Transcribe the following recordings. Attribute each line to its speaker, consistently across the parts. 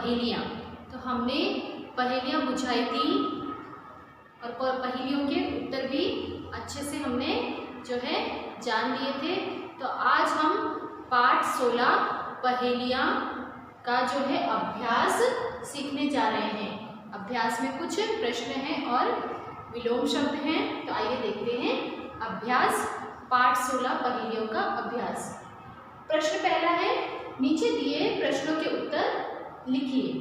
Speaker 1: पहेलियाँ। तो हमने पहेलियाँ बुझाई थी और पहेलियों के उत्तर भी अच्छे से हमने जो है जान लिए थे। तो आज हम पाठ 16 पहेलियाँ का जो है अभ्यास सीखने जा रहे हैं। अभ्यास में कुछ प्रश्न हैं और विलोम शब्द हैं। तो आइए देखते हैं अभ्यास पाठ 16 पहेलियों का अभ्यास। प्रश्न पहला है, नीचे दिए प्रश्नों के उत्तर लिखिए।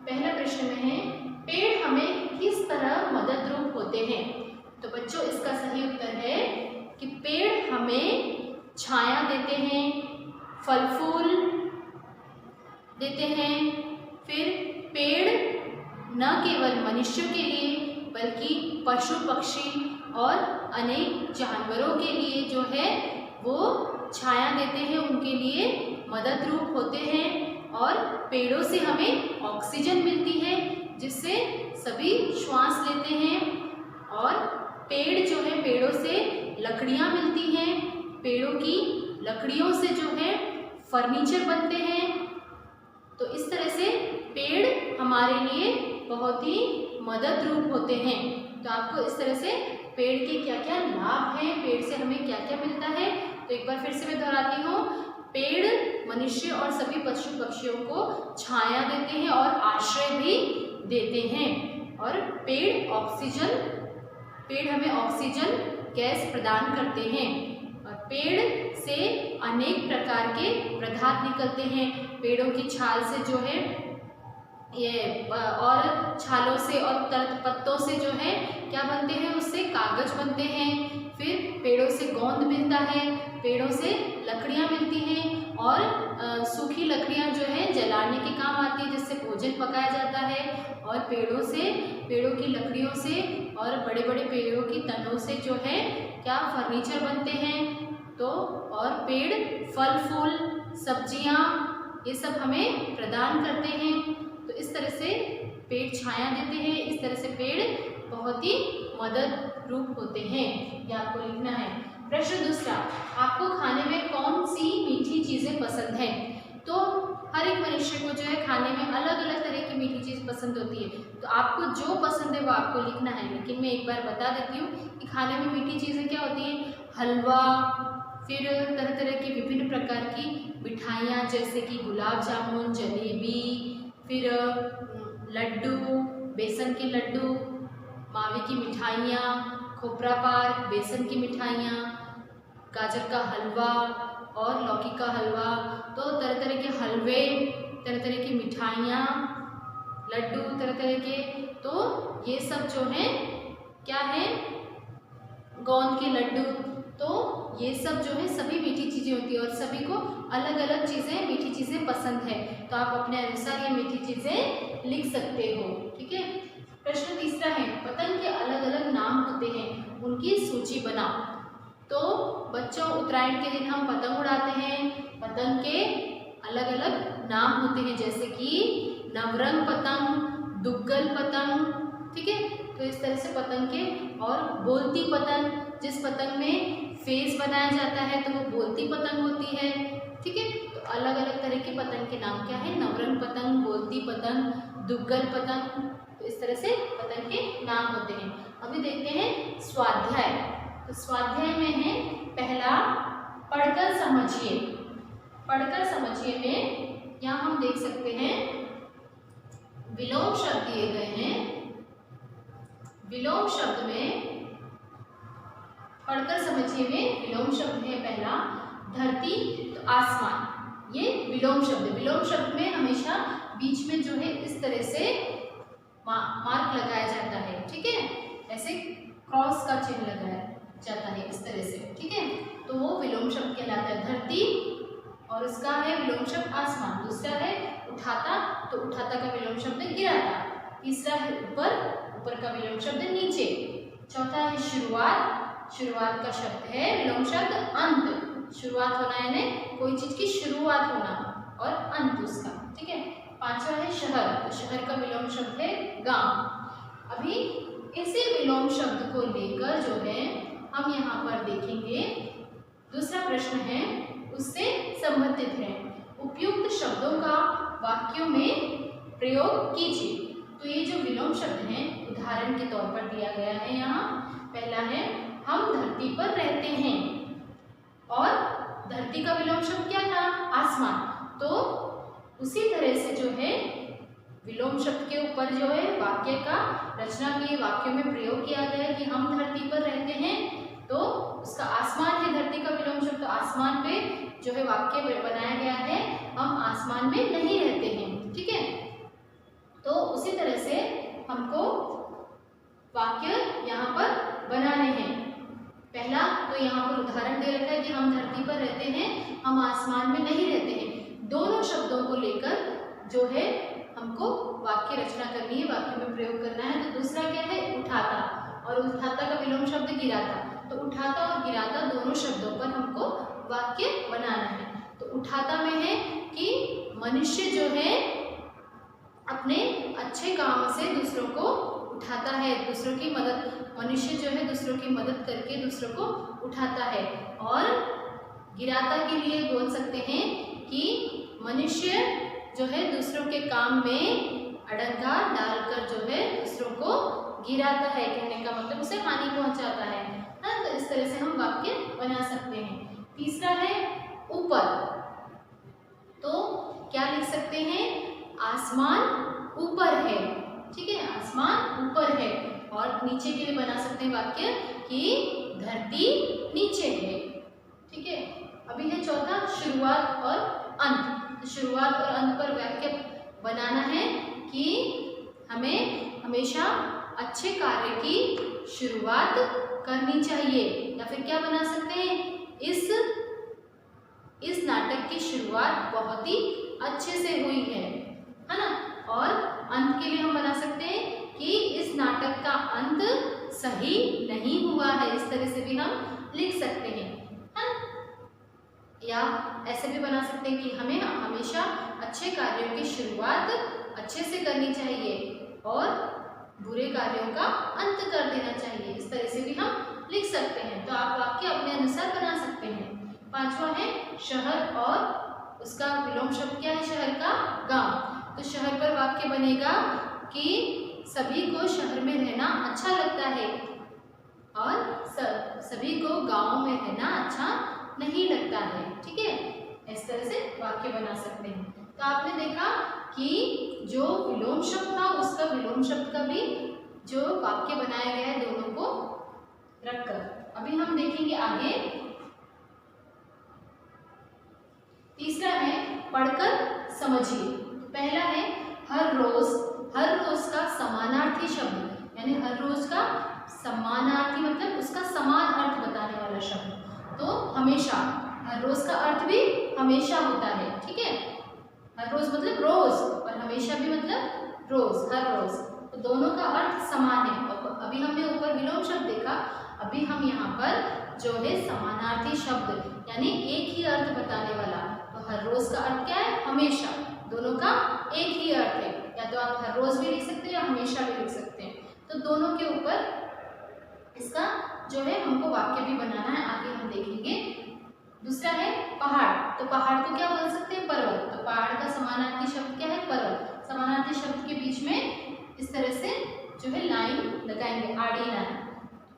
Speaker 1: पहला प्रश्न में है, पेड़ हमें किस तरह मदद रूप होते हैं? तो बच्चों इसका सही उत्तर है कि पेड़ हमें छाया देते हैं, फल फूल देते हैं। फिर पेड़ न केवल मनुष्यों के लिए बल्कि पशु पक्षी और अनेक जानवरों के लिए जो है वो छाया देते हैं, उनके लिए मदद रूप होते हैं। और पेड़ों से हमें ऑक्सीजन मिलती है जिससे सभी श्वास लेते हैं। और पेड़ जो है, पेड़ों से लकड़ियाँ मिलती हैं, पेड़ों की लकड़ियों से जो है फर्नीचर बनते हैं। तो इस तरह से पेड़ हमारे लिए बहुत ही मदद रूप होते हैं। तो आपको इस तरह से पेड़ के क्या क्या लाभ हैं, पेड़ से हमें क्या क्या मिलता है, तो एक बार फिर से मैं दोहराती हूँ। पेड़ मनुष्य और सभी पशु पक्षियों को छाया देते हैं और आश्रय भी देते हैं। और पेड़ हमें ऑक्सीजन गैस प्रदान करते हैं। और पेड़ से अनेक प्रकार के पदार्थ निकलते हैं। पेड़ों की छाल से जो है ये और छालों से और पत्तों से जो है क्या बनते हैं, उससे कागज बनते हैं। फिर पेड़ों से गोंद मिलता है, पेड़ों से लकड़ियाँ मिलती हैं और सूखी लकड़ियाँ जो है जलाने के काम आती है, जिससे भोजन पकाया जाता है। और पेड़ों की लकड़ियों से और बड़े बड़े पेड़ों की तनों से जो है क्या फर्नीचर बनते हैं। तो और पेड़ फल फूल सब्जियाँ ये सब हमें प्रदान करते हैं। तो इस तरह से पेड़ छाया देते हैं, इस तरह से पेड़ बहुत ही मदद रूप होते हैं। ये आपको लिखना है। प्रश्न दूसरा, आपको खाने में कौन सी मीठी चीज़ें पसंद है? तो हर एक मनुष्य को जो है खाने में अलग अलग तरह की मीठी चीज़ पसंद होती है। तो आपको जो पसंद है वो आपको लिखना है। लेकिन मैं एक बार बता देती हूँ कि खाने में मीठी चीज़ें क्या होती हैं। हलवा, फिर तरह तरह की विभिन्न प्रकार की मिठाइयाँ जैसे कि गुलाब जामुन, जलेबी, फिर लड्डू, बेसन के लड्डू, मावे की मिठाइयाँ, खोपरा पाक, बेसन की मिठाइयाँ, गाजर का हलवा और लौकी का हलवा। तो तरह तरह के हलवे, तरह तरह की मिठाइयाँ, लड्डू तरह तरह के, तो ये सब जो है क्या है, गोंद के लड्डू। तो ये सब जो है सभी मीठी चीज़ें होती है और सभी को अलग अलग चीज़ें मीठी चीज़ें पसंद है। तो आप अपने अनुसार ये मीठी चीज़ें लिख सकते हो। ठीक है। प्रश्न तीसरा है, पतंग के अलग अलग नाम होते हैं, उनकी सूची बनाओ। तो बच्चों, उत्तरायण के दिन हम पतंग उड़ाते हैं। पतंग के अलग अलग नाम होते हैं जैसे कि नवरंग पतंग, दुग्गल पतंग। ठीक है। तो इस तरह से पतंग के, और बोलती पतंग, जिस पतंग में फेस बनाया जाता है तो वो बोलती पतंग होती है। ठीक है। तो अलग अलग तरह की पतंग के नाम क्या है, नवरंग पतंग, बोलती पतंग, दुग्गल पतंग। तो इस तरह से पतंग के नाम होते हैं। अभी देखते हैं स्वाध्याय। तो स्वाध्याय में है पहला, पढ़कर समझिए। पढ़कर समझिए में यहाँ हम देख सकते हैं विलोम शब्द दिए गए हैं। विलोम शब्द में पढ़कर समझिए में विलोम शब्द है पहला धरती, तो आसमान। ये विलोम शब्द है। विलोम शब्द में हमेशा बीच में जो है इस तरह से मार्क लगाया जाता है। ठीक है। ऐसे क्रॉस का चिन्ह लगाया जाता है इस तरह से। ठीक है। तो वो विलोम शब्द कहलाता है धरती, और उसका है विलोम शब्द आसमान। दूसरा है उठाता, तो उठाता का विलोम शब्द गिराता। तीसरा है ऊपर, ऊपर का विलोम शब्द नीचे। चौथा है शुरुआत, शुरुआत का शब्द है विलोम शब्द अंत। शुरुआत होना यानी कोई चीज की शुरुआत होना, और अंत उसका। ठीक है। पांचवा है शहर, तो शहर का विलोम शब्द है गांव। अभी इसी विलोम शब्द को लेकर जो है हम यहाँ पर देखेंगे। दूसरा प्रश्न है उससे संबंधित है, उपयुक्त शब्दों का वाक्यों में प्रयोग कीजिए। तो ये जो विलोम शब्द हैं उदाहरण के तौर पर दिया गया है यहाँ। पहला है हम धरती पर रहते हैं, और धरती का विलोम शब्द क्या था? आसमान। तो उसी तरह से जो है विलोम शब्द के ऊपर जो है वाक्य का रचना के वाक्यों में प्रयोग किया गया है कि हम धरती पर रहते हैं, तो उसका आसमान है धरती का विलोम शब्द। तो आसमान पे जो है वाक्य बनाया गया है, हम आसमान में नहीं रहते हैं। ठीक है, तो उसी तरह से हमको वाक्य यहाँ पर बनाने हैं। पहला तो यहाँ पर उदाहरण दे रखा है कि हम धरती पर रहते हैं, हम आसमान में नहीं रहते हैं। दोनों शब्दों को लेकर जो है हमको वाक्य रचना करनी है, वाक्य में प्रयोग करना है। तो दूसरा क्या है? उठाता, और उठाता का विलोम शब्द गिराता। तो उठाता और गिराता दोनों शब्दों पर हमको वाक्य बनाना है। तो उठाता में है कि मनुष्य जो है अपने अच्छे काम से दूसरों को उठाता है, दूसरों की मदद, मनुष्य जो है दूसरों की मदद करके दूसरों को उठाता है। और गिराता के लिए बोल सकते हैं कि मनुष्य जो है दूसरों के काम में अड़ंगा डालकर जो है दूसरों को गिराता है, कहने का मतलब उसे हानि पहुंचाता है। तो इस तरह से हम वाक्य बना सकते हैं। तीसरा है ऊपर। तो क्या लिख सकते हैं? आसमान ऊपर है। ठीक है, आसमान ऊपर है। और नीचे के लिए बना सकते हैं वाक्य कि धरती नीचे है। ठीक है, अभी है चौथा शुरुआत और अंत। तो शुरुआत और अंत पर वाक्य बनाना है कि हमें हमेशा अच्छे कार्य की शुरुआत करनी चाहिए। या फिर क्या बना सकते हैं? इस नाटक की शुरुआत बहुत ही अच्छे से हुई है ना। और अंत के लिए हम बना सकते हैं कि इस नाटक का अंत सही नहीं हुआ है। इस तरह से भी हम लिख सकते हैं, है ना। या ऐसे भी बना सकते हैं कि हमें हमेशा अच्छे कार्यों की शुरुआत अच्छे से करनी चाहिए और बुरे कार्यों का अंत कर देना चाहिए। इस तरह से भी हम लिख सकते हैं। तो आप वाक्य अपने अनुसार बना सकते हैं। पांचवा है शहर, और उसका विलोम शब्द क्या है? शहर का गांव। तो शहर पर वाक्य बनेगा कि सभी को शहर में रहना अच्छा लगता है और सभी को गांव में रहना अच्छा नहीं लगता है। ठीक है, इस तरह से वाक्य बना सकते हैं। तो आपने देखा कि जो विलोम शब्द था उसका विलोम शब्द का भी जो वाक्य बनाया गया है दोनों को रखकर। अभी हम देखेंगे आगे। तीसरा है पढ़कर समझिए। पहला है हर रोज। हर रोज का समानार्थी शब्द, यानी हर रोज का समानार्थी मतलब उसका समान अर्थ बताने वाला शब्द। तो हमेशा, हर रोज का अर्थ भी हमेशा होता है। ठीक है, हर रोज मतलब रोज, और हमेशा भी मतलब रोज, हर रोज। तो दोनों का अर्थ समान है। और अभी हमने ऊपर विलोम शब्द देखा, अभी हम यहाँ पर जो है समानार्थी शब्द यानी एक ही अर्थ बताने वाला। तो हर रोज का अर्थ क्या है? हमेशा। दोनों का एक ही अर्थ है। या तो आप हर रोज भी लिख सकते हैं या हमेशा भी लिख सकते हैं। तो दोनों के ऊपर इसका जो है हमको वाक्य भी बनाना है, आगे हम देखेंगे। दूसरा है पहाड़। तो पहाड़ को क्या बोल सकते हैं? पर्वत। तो पहाड़ का समानार्थी शब्द क्या है? पर्वत। समानार्थी शब्द के बीच में इस तरह से जो है लाइन लगाएंगे, आड़ी लाइन।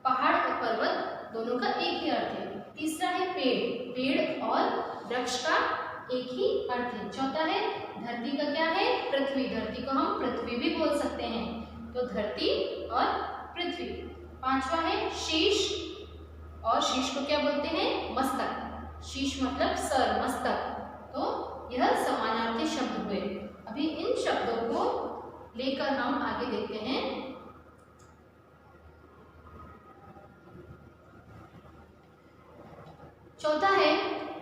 Speaker 1: पहाड़ और पर्वत दोनों का एक ही अर्थ है। तीसरा है पेड़। पेड़ और वृक्ष का एक ही अर्थ है। चौथा है धरती का क्या है? पृथ्वी। धरती को हम पृथ्वी भी बोल सकते हैं। तो धरती और पृथ्वी। पांचवा है शीश, और शीश को क्या बोलते हैं? मस्तक। शीश मतलब सर, मस्तक। तो यह समानार्थी शब्द हुए। अभी इन शब्दों को लेकर हम आगे देखते हैं। चौथा है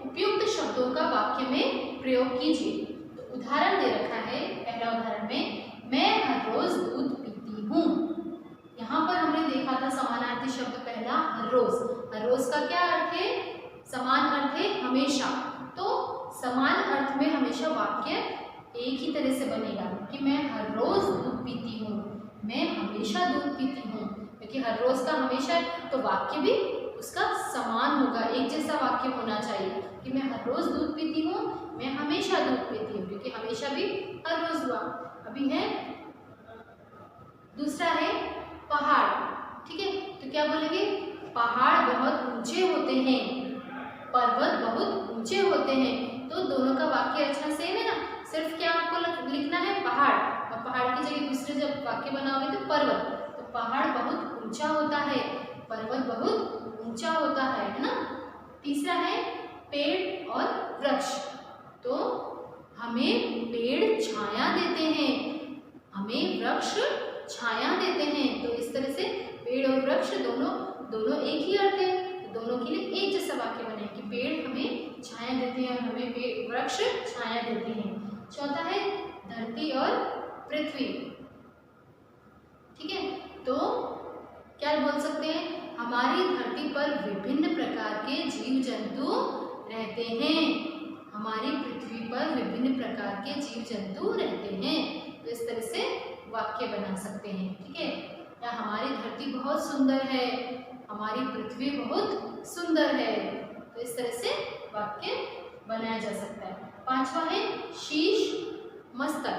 Speaker 1: उपयुक्त शब्दों का वाक्य में प्रयोग कीजिए। तो उदाहरण दे रखा है। पहला उदाहरण में मैं हर रोज दूध पीती हूँ। यहाँ पर हमने देखा था समानार्थी शब्द पहला हर रोज। हर रोज का क्या अर्थ है? समान अर्थ है हमेशा। तो समान अर्थ में हमेशा वाक्य एक ही तरह से बनेगा कि मैं हर रोज दूध पीती हूँ, मैं हमेशा दूध पीती हूँ। क्योंकि हर रोज का हमेशा, तो वाक्य भी उसका समान होगा, एक जैसा वाक्य होना चाहिए कि मैं हर रोज दूध पीती हूँ, मैं हमेशा दूध पीती हूँ। क्योंकि हमेशा भी हर रोज हुआ। अभी है क्या बोलेंगे, पहाड़ बहुत ऊंचे होते हैं, पर्वत बहुत ऊंचे होते हैं। तो दोनों का वाक्य अच्छा सेम है ना, सिर्फ क्या आपको लिखना है पहाड़, और पहाड़ की जगह दूसरे जब वाक्य बनाओगे तो पर्वत। तो पहाड़ बहुत ऊंचा होता है, पर्वत बहुत ऊंचा होता है ना। तीसरा है पेड़ और वृक्ष। तो हमें पेड़ छाया देते हैं, हमें वृक्ष छाया देते हैं। तो इस तरह से पेड़ और वृक्ष दोनों एक ही अर्थ है, दोनों के लिए एक जैसा वाक्य बने कि पेड़ हमें छाया देते हैं और हमें वृक्ष छाया देते हैं। चौथा है धरती और पृथ्वी। ठीक है, तो क्या बोल सकते हैं, हमारी धरती पर विभिन्न प्रकार के जीव जंतु रहते हैं, हमारी पृथ्वी पर विभिन्न प्रकार के जीव जंतु रहते हैं। तो इस तरह से वाक्य बना सकते हैं। ठीक है, या हमारी धरती बहुत सुंदर है, हमारी पृथ्वी बहुत सुंदर है। तो इस तरह से वाक्य बनाया जा सकता है। पांचवा है शीश मस्तक।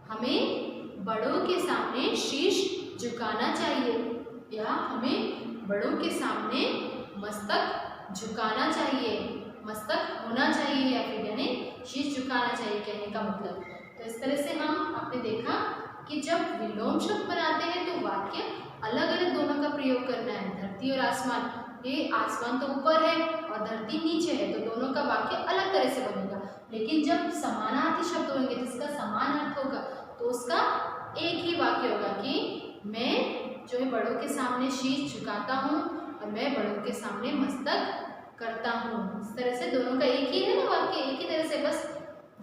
Speaker 1: हमें बड़ों के सामने शीश झुकाना चाहिए, या हमें बड़ों के सामने मस्तक झुकाना चाहिए, मस्तक होना चाहिए, या फिर यानी शीश झुकाना चाहिए कहने का मतलब। तो इस तरह से हम आपने देखा कि जब विलोम शब्द बनाते हैं तो वाक्य अलग अलग दोनों का प्रयोग करना है। धरती और आसमान, ये आसमान तो ऊपर है और धरती नीचे है, तो दोनों का वाक्य अलग तरह से बनेगा। लेकिन जब समानार्थी शब्द होंगे जिसका समान अर्थ होगा तो उसका एक ही वाक्य होगा कि मैं जो है बड़ों के सामने शीश झुकाता हूँ और मैं बड़ों के सामने मस्तक करता हूँ। इस तरह से दोनों का एक ही है ना वाक्य, एक ही तरह से, बस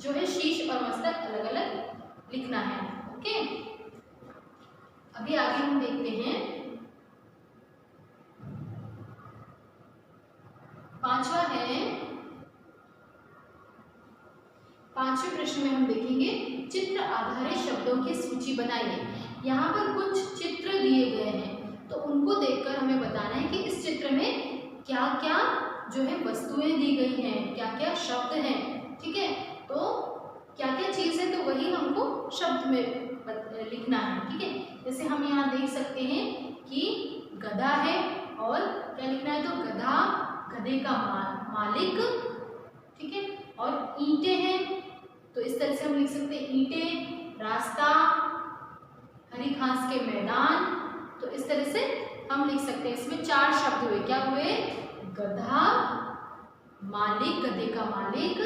Speaker 1: जो है शीश और मस्तक अलग अलग लिखना है। ओके, अभी आगे हम देखते हैं पांचवा है, पांचवें प्रश्न में हम देखेंगे चित्र आधारित शब्दों की सूची बनाइए। यहाँ पर कुछ चित्र दिए गए हैं, तो उनको देखकर हमें बताना है कि इस चित्र में क्या क्या जो है वस्तुएं दी गई हैं, क्या क्या शब्द हैं। ठीक है, तो क्या क्या चीज़ है तो वही हमको शब्द में लिखना है। ठीक है, जैसे हम यहाँ देख सकते हैं कि गधा है और क्या लिखना है, तो गधा, गधे का मालिक। ठीक है, और ईंटें हैं, तो इस तरह से हम लिख सकते हैं ईंटें, रास्ता, हरी घास के मैदान। तो इस तरह से हम लिख सकते हैं। इसमें चार शब्द हुए, क्या हुए, गधा, मालिक, गधे का मालिक,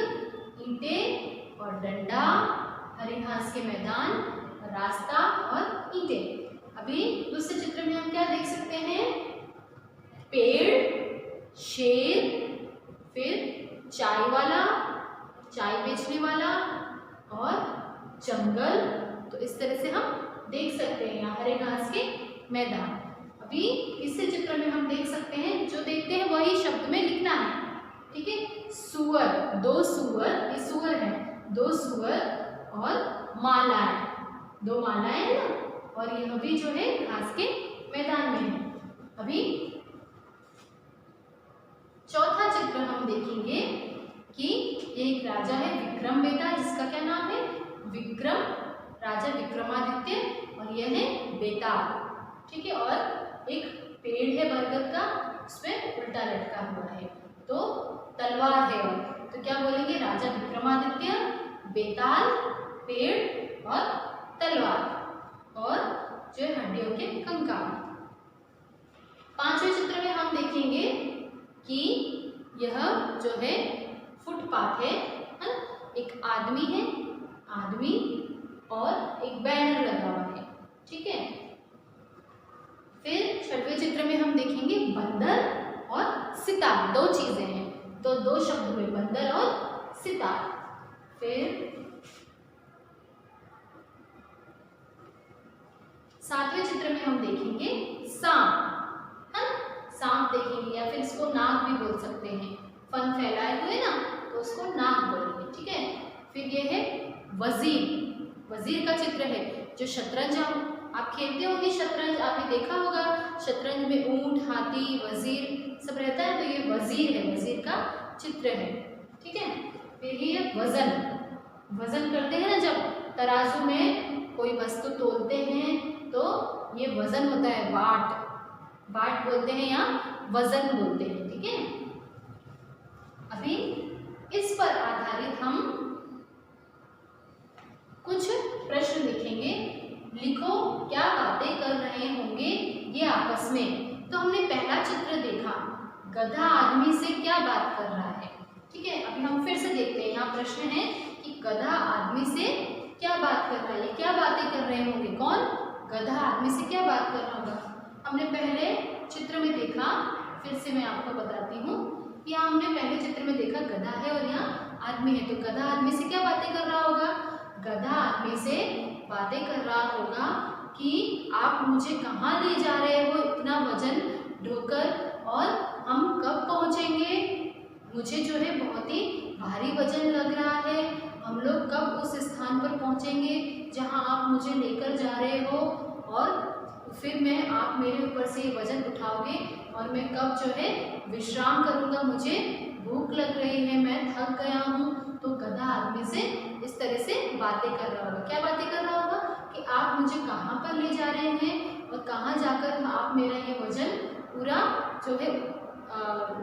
Speaker 1: ईंटें और डंडा, हरी घास के मैदान, रास्ता और ईंटें। अभी दूसरे चित्र में हम क्या देख सकते हैं, पेड़, शेर, फिर चाय वाला, चाय बेचने वाला और जंगल। तो इस तरह से हम देख सकते हैं यहाँ हरे घास के मैदान। अभी इस चित्र में हम देख सकते हैं, जो देखते हैं वही शब्द में लिखना है। ठीक है, सुअर, दो सुअर, ये सुअर है, दो सुअर और मालाएं, दो मालाएं है ना, और यह भी जो है घास के मैदान में है। अभी चौथा चित्र हम देखेंगे कि ये एक राजा है विक्रम बेटा, जिसका क्या नाम है, विक्रम, राजा विक्रमादित्य, और यह है बेताल। ठीक है, और एक पेड़ है बरगद का, उसमें उल्टा लटका हुआ है, तो तलवार है। तो क्या बोलेंगे, राजा विक्रमादित्य, बेताल, पेड़ और तलवार, और जो है हड्डियों के कंकाल। पांचवें चित्र में हम देखेंगे कि यह जो है फुटपाथ है, एक आदमी है, आदमी और एक बैनर लगा हुआ है। ठीक है, फिर छठवें चित्र में हम देखेंगे बंदर और सितार, दो चीजें हैं, तो दो शब्द हुए, बंदर और सितार। फिर सातवें चित्र में हम देखेंगे सांप, है ना, सांप देखेंगे, या फिर इसको नाग भी बोल सकते हैं, फन फैलाए हुए ना, तो उसको नाग बोलेंगे। ठीक है, फिर ये है वजीर, वजीर का चित्र है, जो शतरंज आप खेलते होंगे, शतरंज आपने देखा होगा, शतरंज में ऊंट, हाथी, वजीर सब रहता है, तो ये वजीर है, वजीर का चित्र है। ठीक है, फिर ये वजन, वजन करते हैं ना, जब तराजू में कोई वस्तु तोलते हैं तो ये वजन होता है, वाट, बाट बोलते हैं या वजन बोलते हैं। ठीक है, अभी इस पर आधारित हम कुछ प्रश्न लिखेंगे। लिखो क्या बातें कर रहे होंगे ये आपस में। तो हमने पहला चित्र देखा, गधा आदमी से क्या बात कर रहा है। ठीक है, अभी हम फिर से देखते हैं। यहाँ प्रश्न है कि गधा आदमी से क्या बात कर रहा है, क्या बातें कर रहे होंगे। कौन? गधा आदमी से क्या बात कर रहा होगा। हमने पहले चित्र में देखा, फिर से मैं आपको बताती हूँ। यहाँ हमने पहले चित्र में देखा गधा है और यहाँ आदमी है। तो गधा आदमी से क्या बातें कर रहा होगा? गधा आदमी से बातें कर रहा होगा कि आप मुझे कहाँ ले जा रहे हो इतना वजन ढोकर, और हम कब पहुँचेंगे। मुझे जो है बहुत ही भारी वजन लग रहा है। हम लोग कब उस स्थान पर पहुँचेंगे जहाँ आप मुझे लेकर जा रहे हो, और फिर आप मेरे ऊपर से वजन उठाओगे और मैं कब जो है विश्राम करूँगा। मुझे भूख लग रही है, मैं थक गया हूँ। तो गधा आदमी से इस तरह से बातें कर रहा होगा। क्या बातें कर रहा होगा? कि आप मुझे कहाँ पर ले जा रहे हैं और कहाँ जाकर आप मेरा ये वजन पूरा जो है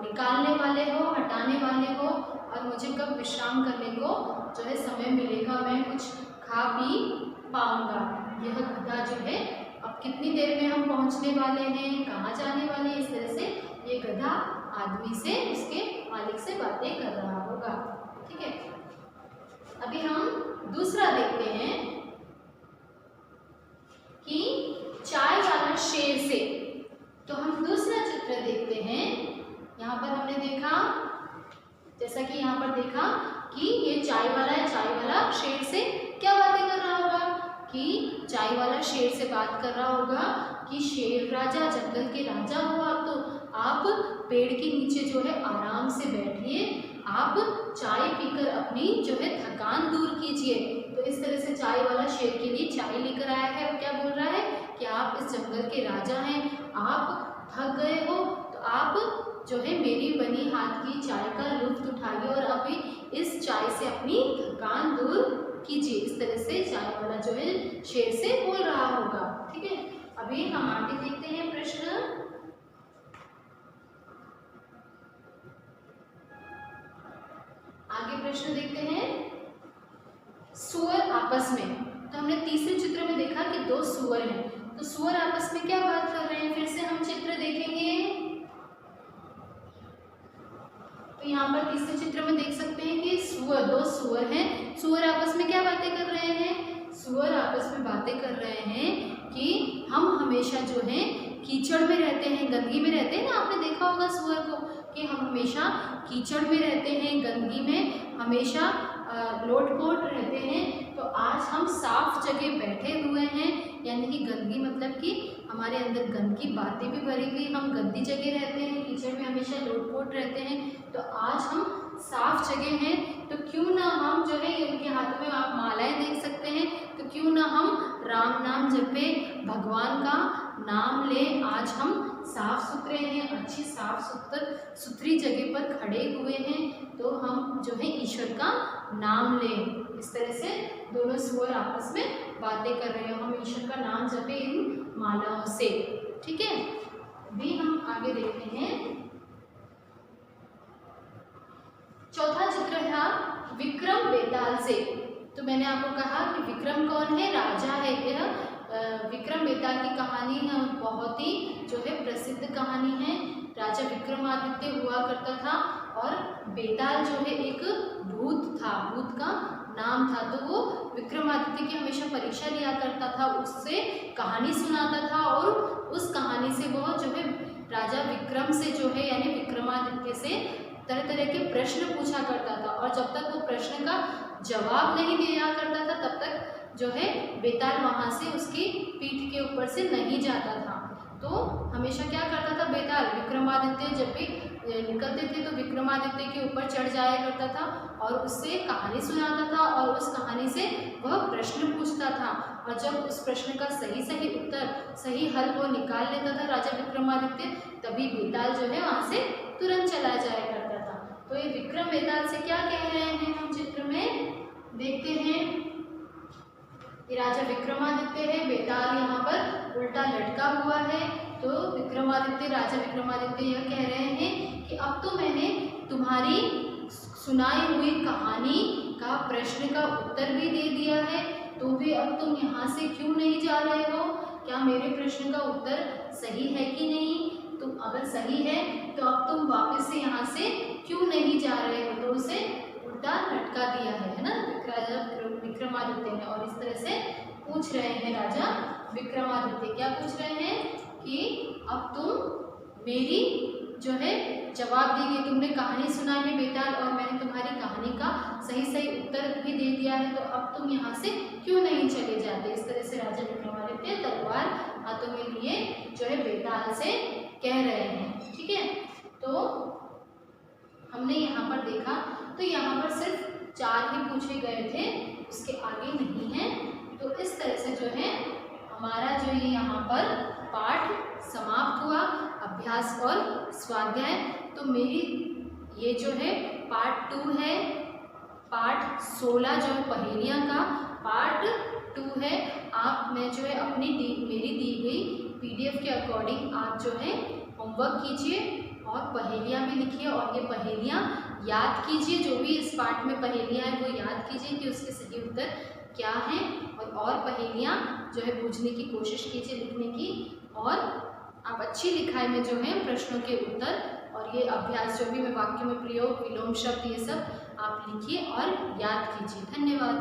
Speaker 1: निकालने वाले हो, हटाने वाले हो, और मुझे कब विश्राम करने को जो है समय मिलेगा, मैं कुछ खा पी पाऊँगा। यह गधा जो है अब कितनी देर में हम पहुँचने वाले हैं, कहाँ जाने वाले हैं, इस तरह से ये गधा आदमी से, उसके मालिक से बातें कर रहा होगा। ठीक है, अभी हम दूसरा देखते हैं कि चाय वाला शेर से। तो हम दूसरा चित्र देखते हैं। यहाँ पर हमने देखा, जैसा कि यहाँ पर देखा कि ये चाय वाला है, चाय वाला शेर से क्या बातें कर रहा होगा। कि चाय वाला शेर से बात कर रहा होगा कि शेर राजा, जंगल के राजा हो आप, तो आप पेड़ के नीचे जो है आराम से बैठिए, आप चाय पीकर अपनी जो है थकान दूर कीजिए। तो इस तरह से चाय वाला शेर के लिए चाय लेकर आया है। और क्या बोल रहा है कि आप इस जंगल के राजा हैं, आप थक गए हो, तो आप जो है मेरी बनी हाथ की चाय का लुत्फ उठाइए और अभी इस चाय से अपनी थकान दूर कीजिए। इस तरह से चाय वाला जो है शेर से बोल रहा होगा। ठीक है, अभी हम आगे देखते हैं प्रश्न। आगे प्रश्न देखते हैं, सुअर आपस में। तो हमने तीसरे चित्र में देखा कि दो सुअर हैं, तो सुअर आपस में क्या बात कर रहे हैं। फिर से हम चित्र देखेंगे। तो यहाँ पर तीसरे चित्र में देख सकते हैं कि दो सुअर हैं। सुअर आपस में क्या बातें कर रहे हैं। सुअर आपस में बातें कर रहे हैं कि हम हमेशा जो है कीचड़ में रहते हैं, गंदगी में रहते हैं ना। आपने देखा होगा सुअर को कि हम हमेशा कीचड़ में रहते हैं, गंदगी में हमेशा लोटपोट रहते हैं। तो आज हम साफ जगह बैठे हुए हैं, यानी कि गंदगी मतलब कि हमारे अंदर गंदगी बातें भी भरी हुई, हम गंदी जगह रहते हैं, कीचड़ में हमेशा लोटपोट रहते हैं। तो आज हम साफ जगह हैं, तो क्यों ना हम जो है, उनके हाथों में आप मालाएं देख सकते हैं, तो क्यों ना हम राम नाम जपे, भगवान का नाम लें। आज हम साफ सुथरे हैं, अच्छी साफ सुथरी जगह पर खड़े हुए हैं, तो हम जो है ईश्वर का नाम लें। इस तरह से दोनों सुअर आपस में बातें कर रहे हैं, हम ईश्वर का नाम जपे इन मालाओं से। ठीक है, भी हम आगे देखते हैं। चौथा चित्र था विक्रम बेताल से। तो मैंने आपको कहा कि विक्रम कौन है, राजा है। यह विक्रम बेताल की कहानी है, बहुत ही जो है प्रसिद्ध कहानी है। राजा विक्रमादित्य हुआ करता था, और बेताल जो है एक भूत था, भूत का नाम था। तो वो विक्रमादित्य की हमेशा परीक्षा लिया करता था, उससे कहानी सुनाता था, और उस कहानी से वह जो है राजा विक्रम से जो है, यानी विक्रमादित्य से तरह तरह के प्रश्न पूछा करता था। और जब तक वो प्रश्न का जवाब नहीं दिया करता था, तब तक जो है बेताल वहाँ से उसकी पीठ के ऊपर से नहीं जाता था। तो हमेशा क्या करता था बेताल, विक्रमादित्य जब भी निकलते थे तो विक्रमादित्य के ऊपर चढ़ जाया करता था और उससे कहानी सुनाता था, और उस कहानी से वह प्रश्न पूछता था। और जब उस प्रश्न का सही उत्तर, सही हल वो निकाल लेता था राजा विक्रमादित्य, तभी बेताल जो है वहाँ से तुरंत चला जाया करता था। तो ये विक्रम बेताल से क्या कह रहे हैं, हम चित्र में देखते हैं। ये राजा विक्रमादित्य है, बेताल यहाँ पर उल्टा लटका हुआ है। तो विक्रमादित्य, राजा विक्रमादित्य यह कह रहे हैं कि अब तो मैंने तुम्हारी सुनाई हुई कहानी का प्रश्न का उत्तर भी दे दिया है, तो भी अब तुम यहाँ से क्यों नहीं जा रहे हो? क्या मेरे प्रश्न का उत्तर सही है कि नहीं? तो अगर सही है तो अब तुम वापस से यहाँ से क्यों नहीं जा रहे हो? तो उसे उल्टा लटका दिया है ना राजा विक्रमादित्य ने। और इस तरह से पूछ रहे हैं राजा विक्रमादित्य, क्या पूछ रहे हैं कि अब तुम मेरी जो है जवाब दीजिए, तुमने कहानी सुनाई है बेताल और मैंने तुम्हारी कहानी का सही सही उत्तर भी दे दिया है, तो अब तुम यहाँ से क्यों नहीं चले जाते? इस तरह से राजा विक्रमादित्य तलवार हाथों में लिए जो है बेताल से कह रहे हैं। ठीक है, तो हमने यहाँ पर देखा तो यहाँ पर सिर्फ 4 ही पूछे गए थे, उसके आगे नहीं है। तो इस तरह से जो है हमारा जो ये यहाँ पर पाठ समाप्त हुआ, अभ्यास और स्वाध्याय। तो मेरी ये जो है पार्ट 2 है, पार्ट 16 जो है पहेलियाँ का पार्ट 2 है। आप मैं जो है अपनी मेरी दी गई PDF के अकॉर्डिंग आप जो है होमवर्क कीजिए और पहेलियाँ भी लिखिए और ये पहेलियाँ याद कीजिए। जो भी इस पार्ट में पहेलियाँ हैं वो याद कीजिए कि उसके सही उत्तर क्या हैं, और पहेलियाँ जो है बूझने की कोशिश कीजिए लिखने की। और आप अच्छी लिखाई में जो है प्रश्नों के उत्तर और ये अभ्यास जो भी मैं वाक्य में प्रयोग, विलोम शब्द, ये सब आप लिखिए और याद कीजिए। धन्यवाद।